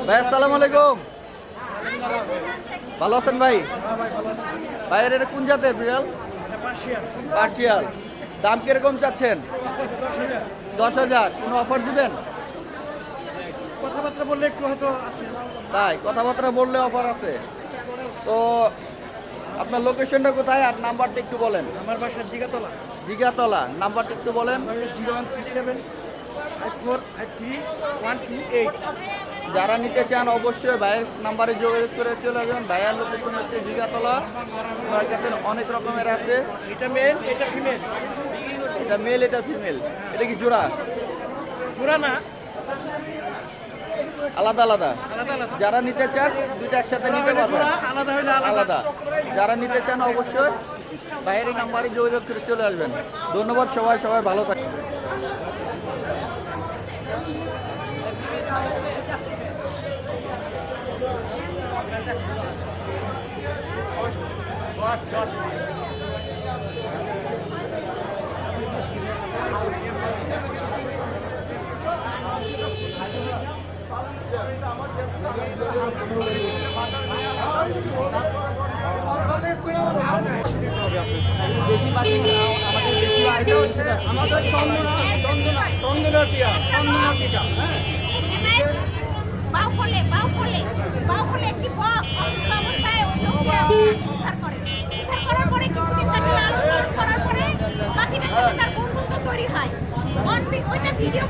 ভাই আসসালামু আলাইকুম। ভালো আছেন ভাই? ভাইয়ের এটা কোন জাতের বিড়াল? পার্সিয়াল। দাম কিরকম চাচ্ছেন? 10,000। কোনো অফার দিবেন? কথাবার্তা বললে একটু হয়তো আছে। তাই কথাবার্তা বললে অফার আছে। তো আপনার লোকেশনটা কোথায় আর নাম্বারটা একটু বলেন। আমার বাসা জিগাতলা। জিগাতলা, নাম্বারটা একটু বলেন। 016754531228। যারা নিতে চান অবশ্যই ভাইয়ের নাম্বারে যোগাযোগ করে চলে যাবেন। ভাইয়ের লোকেশন হচ্ছে জিগাতলা। আমার কাছে অনেক রকমের আছে। এটা মেল, এটা ফিমেল। এটা মেল, এটা ফিমেল। এটা কি জোড়া? জোড়া না, আলাদা আলাদা। আলাদা আলাদা। যারা নিতে চান দুইটা একসাথে নিতে পারবেন। জোড়া আলাদা হইলে আলাদা। আলাদা। যারা নিতে চান অবশ্যই বাইরের নাম্বারে যোগাযোগ করে চলে আসবেন। ধন্যবাদ সবাই, সবাই ভালো থাকবেন। দেশি পাখি আমাদের দেশি আইডিয়া হচ্ছে আমাদের চন্দনা টিয়া। হ্যাঁ, বাউফলে একটি বক অসুস্থ অবস্থায় ওই লোককে উদ্ধার করে। উদ্ধার করার পরে কিছুদিন তাকে লালন পালন করার পরে পাখিটার সাথে তার বন্ধুত্ব তৈরি হয়। ওইটা ভিডিও